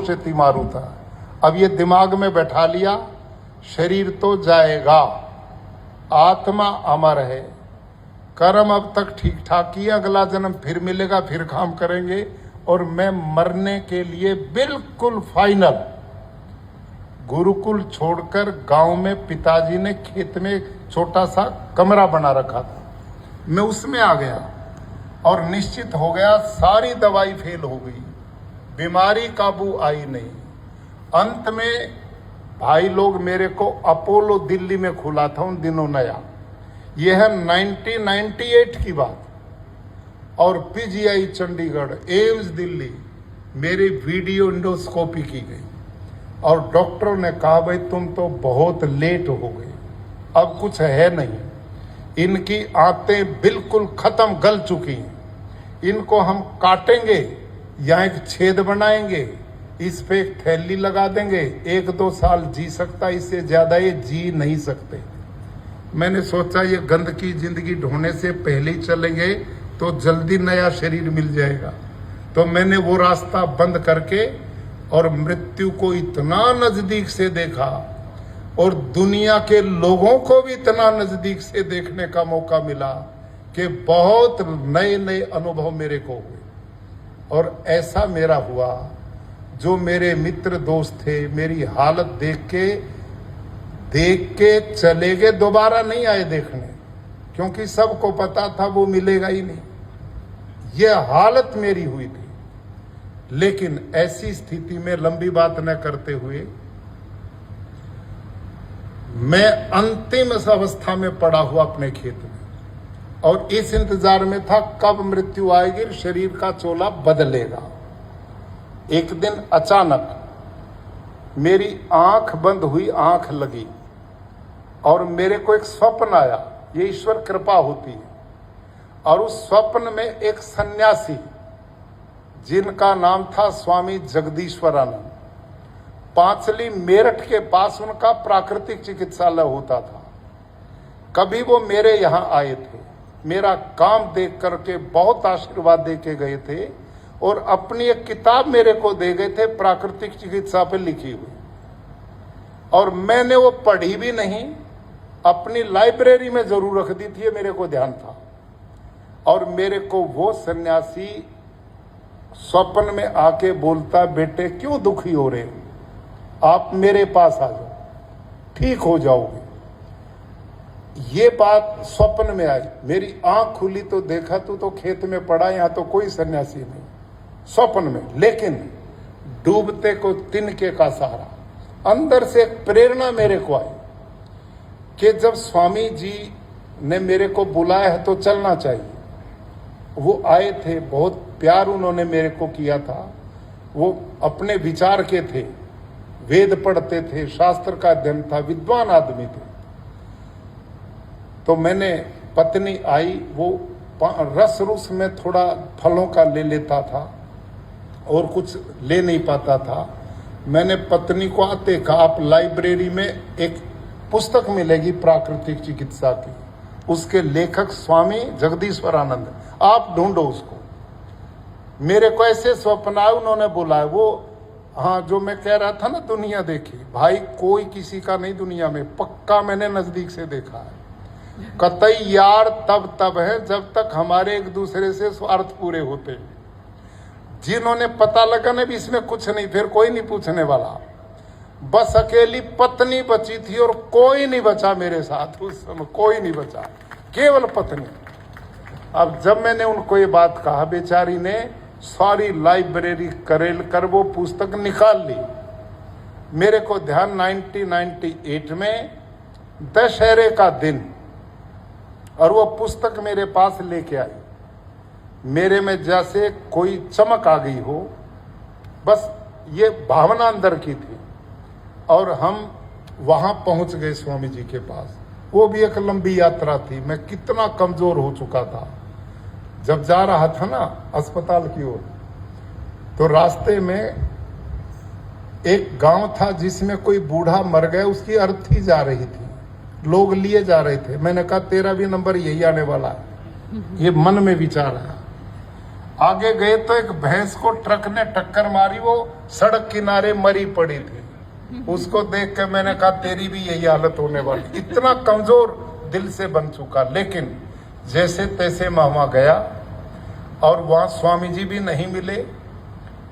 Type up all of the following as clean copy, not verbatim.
से तीमारू था। अब ये दिमाग में बैठा लिया, शरीर तो जाएगा, आत्मा अमर है। कर्म अब तक ठीक ठाक किया, अगला जन्म फिर मिलेगा, फिर काम करेंगे। और मैं मरने के लिए बिल्कुल फाइनल, गुरुकुल छोड़कर गांव में पिताजी ने खेत में छोटा सा कमरा बना रखा था, मैं उसमें आ गया और निश्चित हो गया सारी दवाई फेल हो गई, बीमारी काबू आई नहीं। अंत में भाई लोग मेरे को अपोलो दिल्ली में खुला था उन दिनों नया, यह है 1998 की बात, और पीजीआई चंडीगढ़, एम्स दिल्ली, मेरी वीडियो इंडोस्कोपी की गई और डॉक्टरों ने कहा भाई तुम तो बहुत लेट हो गए, अब कुछ है नहीं, इनकी आंतें बिल्कुल खत्म, गल चुकी हैं, इनको हम काटेंगे, यहाँ एक छेद बनाएंगे, इस पे एक थैली लगा देंगे, 1-2 साल जी सकता, इससे ज्यादा ये जी नहीं सकते। मैंने सोचा ये गंदगी जिंदगी ढोने से पहले ही चलेंगे तो जल्दी नया शरीर मिल जाएगा। तो मैंने वो रास्ता बंद करके और मृत्यु को इतना नजदीक से देखा और दुनिया के लोगों को भी इतना नजदीक से देखने का मौका मिला कि बहुत नए नए अनुभव मेरे को हुए। और ऐसा मेरा हुआ, जो मेरे मित्र दोस्त थे मेरी हालत देख के चले गए, दोबारा नहीं आए देखने, क्योंकि सबको पता था वो मिलेगा ही नहीं। यह हालत मेरी हुई थी। लेकिन ऐसी स्थिति में लंबी बात न करते हुए मैं अंतिम अवस्था में पड़ा हुआ अपने खेत में, और इस इंतजार में था कब मृत्यु आएगी, शरीर का चोला बदलेगा। एक दिन अचानक मेरी आंख बंद हुई, आंख लगी और मेरे को एक स्वप्न आया, ये ईश्वर कृपा होती है। और उस स्वप्न में एक सन्यासी जिनका नाम था स्वामी जगदीश्वरानंद, पांचली मेरठ के पास उनका प्राकृतिक चिकित्सालय होता था, कभी वो मेरे यहाँ आए थे, मेरा काम देख करके बहुत आशीर्वाद दे के गए थे और अपनी एक किताब मेरे को दे गए थे प्राकृतिक चिकित्सा पे लिखी हुई, और मैंने वो पढ़ी भी नहीं, अपनी लाइब्रेरी में जरूर रख दी थी, मेरे को ध्यान था। और मेरे को वो सन्यासी स्वप्न में आके बोलता, बेटे क्यों दुखी हो रहे हो, आप मेरे पास आ जाओ, ठीक हो जाओगे। ये बात स्वप्न में आई, मेरी आंख खुली तो देखा तो खेत में पड़ा, यहाँ तो कोई सन्यासी नहीं, स्वप्न में। लेकिन डूबते को तिनके का सहारा, अंदर से एक प्रेरणा मेरे को आई कि जब स्वामी जी ने मेरे को बुलाया है तो चलना चाहिए। वो आए थे, बहुत प्यार उन्होंने मेरे को किया था, वो अपने विचार के थे, वेद पढ़ते थे, शास्त्र का अध्ययन था, विद्वान आदमी थे। तो मैंने, पत्नी आई, वो रस रुस में थोड़ा फलों का ले लेता था और कुछ ले नहीं पाता था। मैंने पत्नी को आते कहा, आप लाइब्रेरी में एक पुस्तक मिलेगी प्राकृतिक चिकित्सा की, उसके लेखक स्वामी जगदीश्वरानंद, आप ढूंढो उसको। मेरे को ऐसे स्वप्न आए, उन्होंने बुलाया, वो हाँ जो मैं कह रहा था ना दुनिया देखी, भाई कोई किसी का नहीं दुनिया में, पक्का मैंने नजदीक से देखा है। कतई यार तब है जब तक हमारे एक दूसरे से स्वार्थ पूरे होते हैं। जिन्होंने पता लगा ना भी इसमें कुछ नहीं, फिर कोई नहीं पूछने वाला, बस अकेली पत्नी बची थी और कोई नहीं बचा मेरे साथ उस समय, कोई नहीं बचा, केवल पत्नी। अब जब मैंने उनको ये बात कहा, बेचारी ने सारी लाइब्रेरी करेल कर वो पुस्तक निकाल ली। मेरे को ध्यान 1998 में दशहरे का दिन, और वो पुस्तक मेरे पास लेके आई, मेरे में जैसे कोई चमक आ गई हो, बस ये भावना अंदर की थी। और हम वहां पहुंच गए स्वामी जी के पास। वो भी एक लंबी यात्रा थी, मैं कितना कमजोर हो चुका था। जब जा रहा था ना अस्पताल की ओर, तो रास्ते में एक गांव था जिसमें कोई बूढ़ा मर गया, उसकी अर्थी जा रही थी, लोग लिए जा रहे थे। मैंने कहा तेरा भी नंबर यही आने वाला है, ये मन में विचार आया। आगे गए तो एक भैंस को ट्रक ने टक्कर मारी, वो सड़क किनारे मरी पड़ी थी। उसको देख के मैंने कहा तेरी भी यही हालत होने वाली। इतना कमजोर दिल से बन चुका। लेकिन जैसे तैसे मैं वहां गया और वहां स्वामी जी भी नहीं मिले,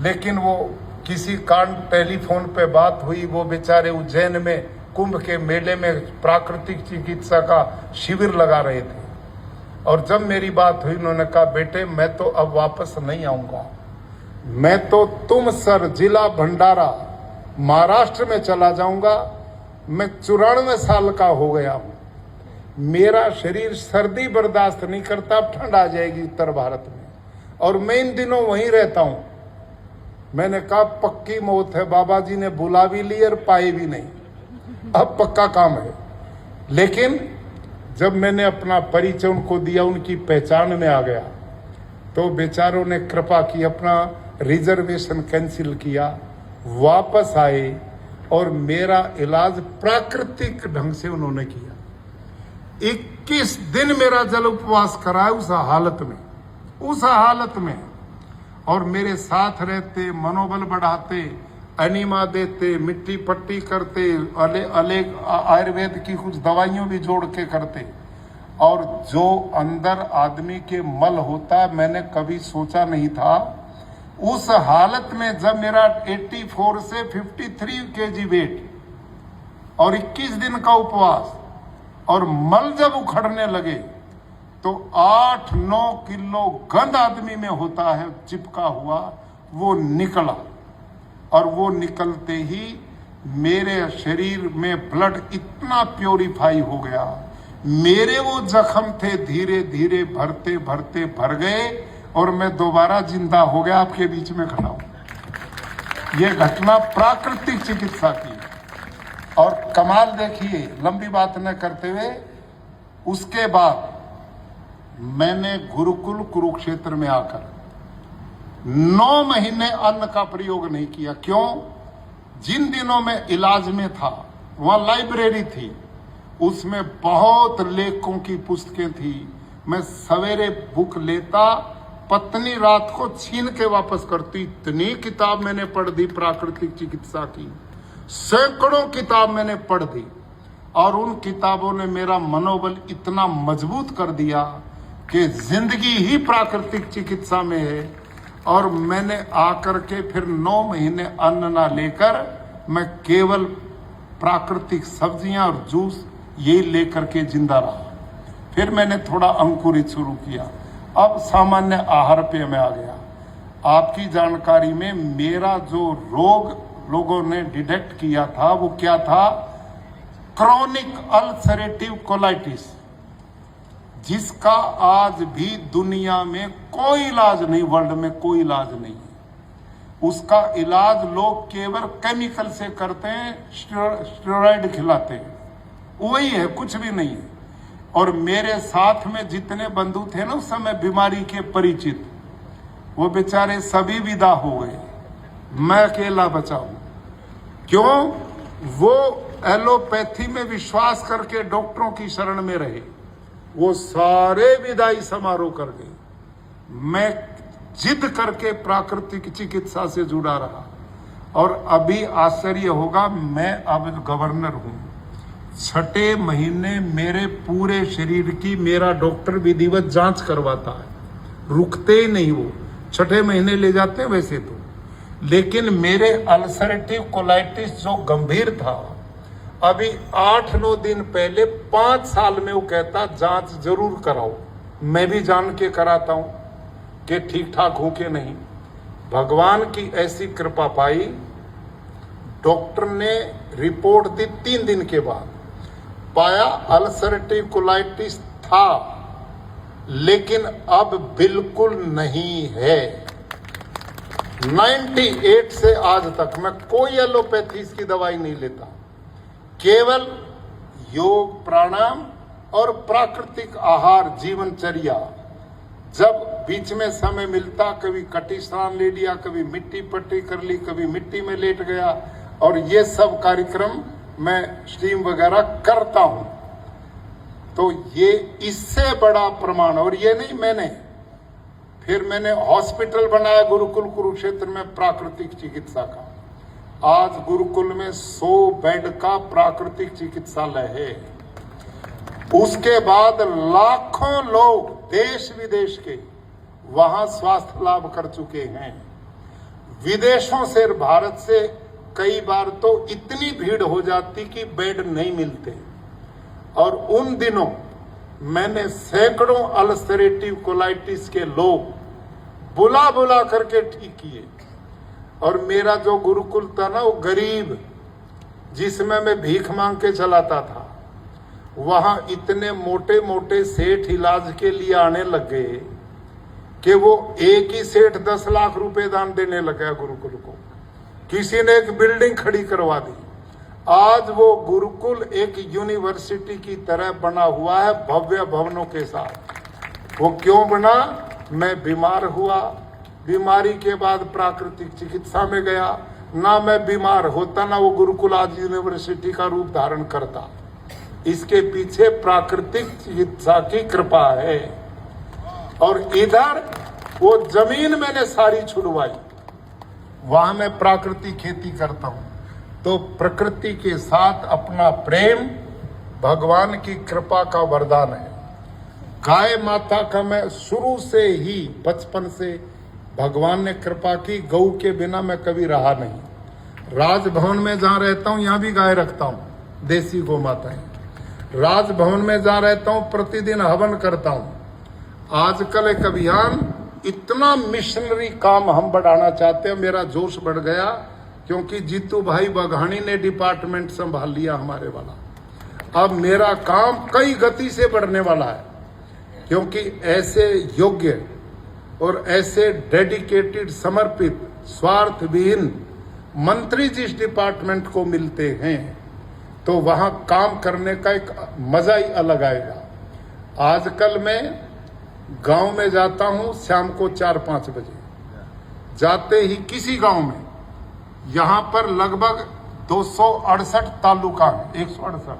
लेकिन वो किसी कारण टेलीफोन पे बात हुई। वो बेचारे उज्जैन में कुंभ के मेले में प्राकृतिक चिकित्सा का शिविर लगा रहे थे, और जब मेरी बात हुई उन्होंने कहा बेटे मैं तो अब वापस नहीं आऊंगा, मैं तो तुमसर जिला भंडारा महाराष्ट्र में चला जाऊंगा। मैं 94 साल का हो गया हूं, मेरा शरीर सर्दी बर्दाश्त नहीं करता, अब ठंड आ जाएगी उत्तर भारत में, और मैं इन दिनों वहीं रहता हूं। मैंने कहा पक्की मौत है, बाबा जी ने बुला भी ली और पाए भी नहीं, अब पक्का काम है। लेकिन जब मैंने अपना परिचय उनको दिया, उनकी पहचान में आ गया, तो बेचारों ने कृपा की, अपना रिजर्वेशन कैंसिल किया, वापस आए और मेरा इलाज प्राकृतिक ढंग से उन्होंने किया। 21 दिन मेरा जल उपवास कराया उस हालत में, और मेरे साथ रहते, मनोबल बढ़ाते, एनिमा देते, मिट्टी पट्टी करते, अलग आयुर्वेद की कुछ दवाइयों भी जोड़ के करते। और जो अंदर आदमी के मल होता मैंने कभी सोचा नहीं था। उस हालत में जब मेरा 84 से 53 kg वेट और 21 दिन का उपवास और मल जब उखड़ने लगे, तो 8-9 किलो गंद आदमी में होता है चिपका हुआ, वो निकला। और वो निकलते ही मेरे शरीर में ब्लड इतना प्योरीफाई हो गया, मेरे वो जख्म थे धीरे धीरे भरते भरते भर गए, और मैं दोबारा जिंदा हो गया, आपके बीच में खड़ा हूं। ये घटना प्राकृतिक चिकित्सा की। और कमाल देखिए, लंबी बात न करते हुए, उसके बाद मैंने गुरुकुल कुरुक्षेत्र में आकर 9 महीने अन्न का प्रयोग नहीं किया। क्यों? जिन दिनों में इलाज में था वहां लाइब्रेरी थी, उसमें बहुत लेखकों की पुस्तकें थी। मैं सवेरे बुक लेता, पत्नी रात को छीन के वापस करती। इतनी किताब मैंने पढ़ दी प्राकृतिक चिकित्सा की, सैकड़ों किताब मैंने पढ़ दी, और उन किताबों ने मेरा मनोबल इतना मजबूत कर दिया कि जिंदगी ही प्राकृतिक चिकित्सा में है। और मैंने आकर के फिर 9 महीने अन्न ना लेकर मैं केवल प्राकृतिक सब्जियां और जूस यही लेकर के जिंदा रहा। फिर मैंने थोड़ा अंकुरित शुरू किया, अब सामान्य आहार पे मैं आ गया। आपकी जानकारी में मेरा जो रोग लोगों ने डिटेक्ट किया था वो क्या था? क्रॉनिक अल्सरेटिव कोलाइटिस, जिसका आज भी दुनिया में कोई इलाज नहीं, वर्ल्ड में कोई इलाज नहीं है। उसका इलाज लोग केवल केमिकल से करते हैं, स्टेरॉइड खिलाते हैं, वही है, कुछ भी नहीं है। और मेरे साथ में जितने बंधु थे ना उस समय बीमारी के परिचित, वो बेचारे सभी विदा हो गए, मैं अकेला बचा हूं। क्यों? वो एलोपैथी में विश्वास करके डॉक्टरों की शरण में रहे, वो सारे विदाई समारोह कर गए। मैं जिद करके प्राकृतिक चिकित्सा से जुड़ा रहा, और अभी आश्चर्य होगा, मैं अब गवर्नर हूं। 6ठे महीने मेरे पूरे शरीर की मेरा डॉक्टर विधिवत जांच करवाता है, रुकते ही नहीं वो, 6ठे महीने ले जाते हैं वैसे तो। लेकिन मेरे अल्सरेटिव कोलाइटिस जो गंभीर था, अभी 8-9 दिन पहले 5 साल में वो कहता जांच जरूर कराओ। मैं भी जान के कराता हूं कि ठीक ठाक हो के नहीं। भगवान की ऐसी कृपा पाई, डॉक्टर ने रिपोर्ट दी 3 दिन के बाद, पाया अल्सरेटिव कोलाइटिस था, लेकिन अब बिल्कुल नहीं है। 98 से आज तक मैं कोई एलोपैथी की दवाई नहीं लेता, केवल योग, प्राणायाम और प्राकृतिक आहार, जीवनचर्या। जब बीच में समय मिलता, कभी कटी स्नान ले लिया, कभी मिट्टी पट्टी कर ली, कभी मिट्टी में लेट गया, और ये सब कार्यक्रम मैं स्ट्रीम वगैरह करता हूं। तो ये इससे बड़ा प्रमाण, और ये नहीं मैंने, फिर मैंने हॉस्पिटल बनाया गुरुकुल कुरुक्षेत्र में प्राकृतिक चिकित्सा का। आज गुरुकुल में 100 बेड का प्राकृतिक चिकित्सालय है। उसके बाद लाखों लोग देश विदेश के वहां स्वास्थ्य लाभ कर चुके हैं। विदेशों से, भारत से कई बार तो इतनी भीड़ हो जाती कि बेड नहीं मिलते, और उन दिनों मैंने सैकड़ों अल्सरेटिव कोलाइटिस के लोग बुला बुला करके ठीक किए। और मेरा जो गुरुकुल था ना, वो गरीब, जिसमें मैं भीख मांग के चलाता था, वहां इतने मोटे मोटे सेठ इलाज के लिए आने लग गए कि वो एक ही सेठ 10 लाख रुपए दान देने लगा गुरुकुल को। किसी ने एक बिल्डिंग खड़ी करवा दी। आज वो गुरुकुल एक यूनिवर्सिटी की तरह बना हुआ है, भव्य भवनों के साथ। वो क्यों बना? मैं बीमार हुआ, बीमारी के बाद प्राकृतिक चिकित्सा में गया। ना मैं बीमार होता, ना वो गुरुकुल आज यूनिवर्सिटी का रूप धारण करता। इसके पीछे प्राकृतिक चिकित्सा की कृपा है। और इधर वो जमीन मैंने सारी छुड़वाई, वहां मैं प्राकृतिक खेती करता हूं। तो प्रकृति के साथ अपना प्रेम भगवान की कृपा का वरदान है। गाय माता का मैं शुरू से ही, बचपन से भगवान ने कृपा की। गऊ के बिना मैं कभी रहा नहीं। राजभवन में जहां रहता हूं, यहां भी गाय रखता हूं, देसी गौ माताएं। राजभवन में जहां रहता हूं, प्रतिदिन हवन करता हूं। आजकल एक अभियान, इतना मिशनरी काम हम बढ़ाना चाहते हैं। मेरा जोश बढ़ गया क्योंकि जीतू भाई बघानी ने डिपार्टमेंट संभाल लिया हमारे वाला। अब मेरा काम कई गति से बढ़ने वाला है, क्योंकि ऐसे योग्य और ऐसे डेडिकेटेड, समर्पित, स्वार्थविहीन मंत्री जिस डिपार्टमेंट को मिलते हैं, तो वहां काम करने का एक मजा ही अलग आएगा। आजकल मैं गांव में जाता हूं शाम को 4-5 बजे। जाते ही किसी गांव में, यहां पर लगभग 268 तालुका है, 168